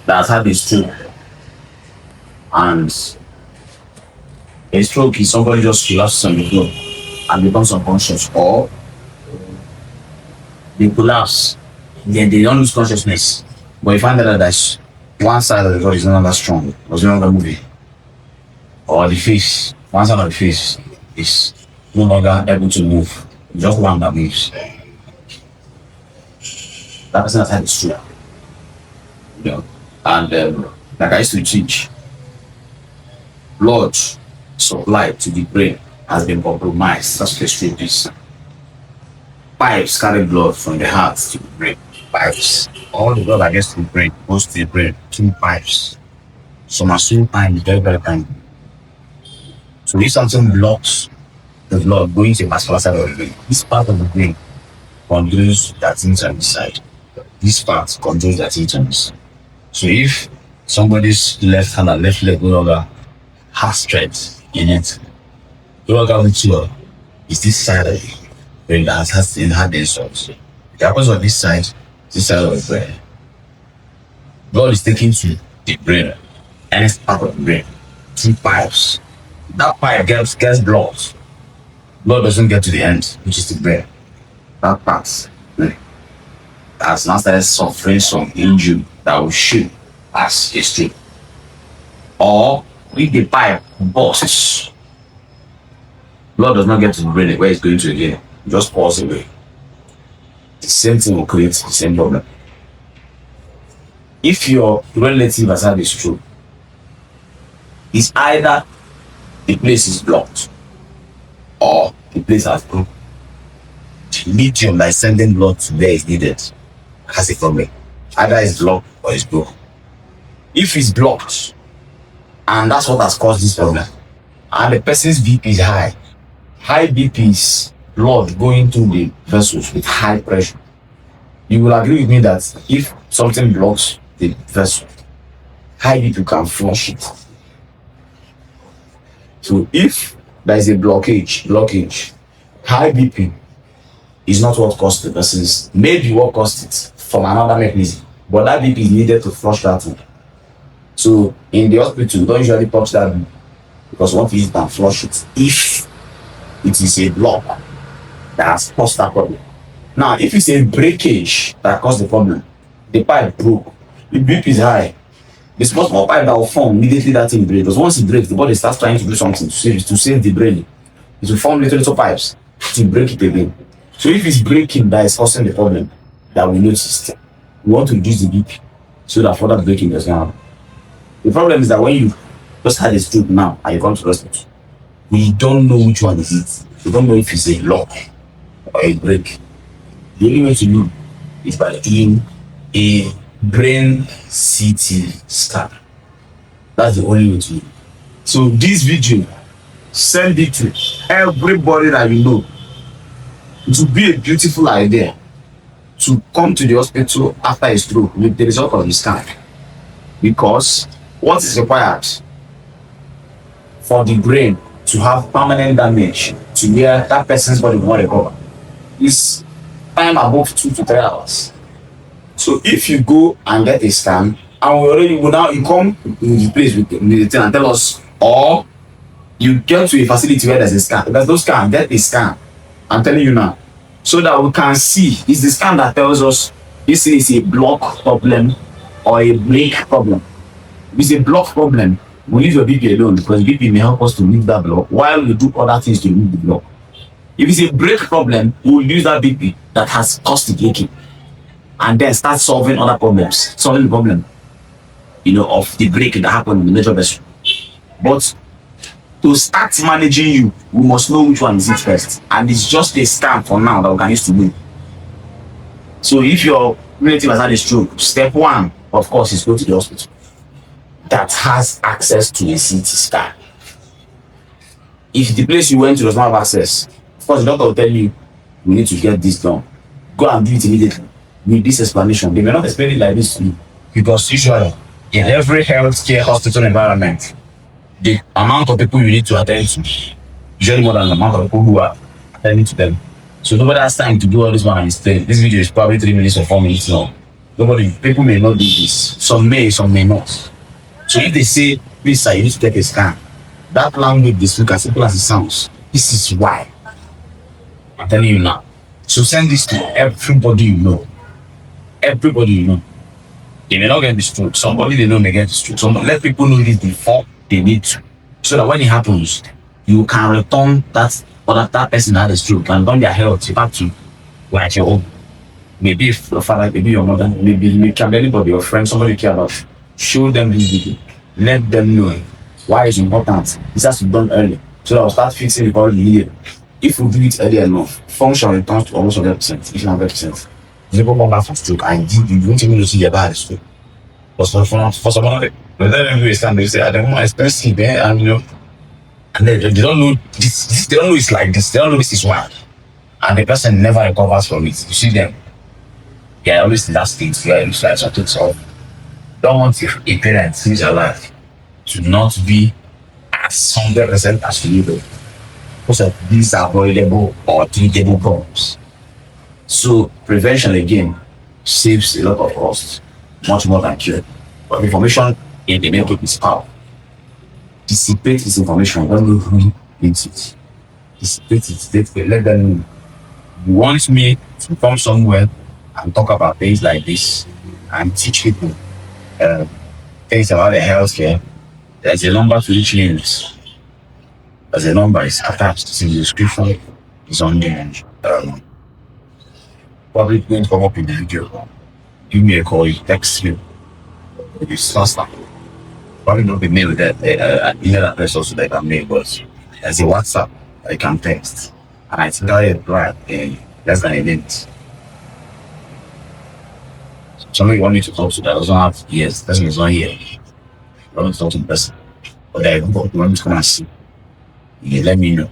that has had a stroke, and a stroke is somebody just collapses on the floor and becomes unconscious, or they collapse, then they don't lose consciousness. But you find out that there's one side of the body is no longer strong, was no longer moving, or the face, one side of the face is no longer able to move, just one that moves. That person has had a stroke. You know, and like I used to teach, blood supply to the brain has been compromised. That's what a stroke is. Pipes carry blood from the heart to the brain. Pipes. All the blood that gets to the brain goes to the brain through pipes. Some are so tiny, very, very tiny. So if something blocks the blood going to a particular side of the brain, this part of the brain controls that things on the side. This part controls that things on the side. So if somebody's left hand and left leg no longer has strength in it, no longer mature, is this side of the brain that has had the insults. It happens on this side of the brain. Blood is taken to the brain, and it's part of the brain, through pipes. That pipe gets blocked. Blood doesn't get to the end, which is the brain. That part has now started suffering some injury that will show as a stroke. Or if the pipe bursts, blood does not get to the brain where it's going to again, it just falls away. The same thing will create the same problem. If your relative has had a stroke, it's either the place is blocked or the place has broken. The medium that is sending blood to where it's needed has a problem. Either it's blocked or it's broken. If it's blocked, and that's what has caused this problem, and the person's BP is high BP is blood going through the vessels with high pressure, you will agree with me that if something blocks the vessel, high BP can flush it. So if there is a blockage, high BP is not what caused the person's, maybe what caused it from another mechanism, but that BP is needed to flush that thing. So in the hospital, we don't usually touch that BP because one thing can flush it if it is a block that has caused that problem. Now, if it's a breakage that caused the problem, the pipe broke, the BP is high, the small pipe that will form immediately that thing breaks. Because once it breaks, the body starts trying to do something to save the brain. It will form little pipes to break it again. So if it's breaking that is causing the problem that we noticed, we want to reduce the BP so that further breaking does not happen. The problem is that when you just had a stroke now and you come to the hospital, we don't know which one is it. We don't know if it's a lock or a break. The only way to know is by doing a brain CT scan. That's the only way to know. So this video, send it to everybody that you know. It would be a beautiful idea to come to the hospital after a stroke with the result of the scan, because what is required for the brain to have permanent damage to where that person's body will not recover is time above 2 to 3 hours. So if you go and get a scan, and you come to the place with the thing and tell us, or you get to a facility where there's a scan, there's no scan, get a scan. I'm telling you now, so that we can see, is the scan that tells us this is a block problem or a break problem. If it's a block problem, we leave your BP alone because BP may help us to remove that block while we do other things to remove the block. If it's a break problem, we'll use that BP that has caused the breaking and then start solving other problems, solving the problem, of the break that happened in the major vessel. But to start managing you, we must know which one is it first. And it's just a scan for now that we can use to win. So if your relative has had a stroke, step one, of course, is go to the hospital that has access to a CT scan. If the place you went to does not have access, of course, the doctor will tell you, we need to get this done. Go and do it immediately with this explanation. They may not explain it like this to you, because usually in every healthcare hospital environment, the amount of people you need to attend to usually more than the amount of people who are attending to them. So nobody has time to do all this one and stay. This video is probably 3 minutes or 4 minutes long. Nobody, people may not do this. Some may not. So if they say, please sir, you need to take a scan, that language they speak as simple as it sounds. This is why. I'm telling you now. So send this to everybody you know. Everybody you know. They may not get the stroke. Somebody they know may get the stroke. Somebody, let people know this before they need to. So that when it happens, you can return that person that had a stroke and return their health back to like your own. Maybe if your father, maybe your mother, maybe you can be anybody, your friend, somebody you care about. Show them this video. Let them know why it's important. This has to be done early. So that will start fixing the problem immediately. If we do it early enough, function returns to almost 100%, if not 100%. People come back from stroke and you don't even see their bad stroke. But for someone, they let them do a stand, they say, I don't want expensive, and and they don't know this, they don't know it's like this, they don't know this is why. And the person never recovers from it. You see them, they are always in that state where it's like something so. Don't want a parent who's alive to not be as 100% as you do. Because of these are avoidable or treatable problems. So prevention again saves a lot of costs, much more than cure. But information in the network is power. Dissipate this information, don't know who needs it. Dissipate it, let them know. You want me to come somewhere and talk about things like this and teach people things about the healthcare. There's a number to each links. There's a number, it's attached, it's in the description, it's on the probably going to come up in the video. Give me a call, you text me. It's faster. Probably not be mail that email address also that I can mail, but there's a WhatsApp I can text. And I think I reply in less than a minute. Somebody want me to talk to that doesn't have yes, person is not here. I want to talk to the person. But I want me to come and see. You let me know.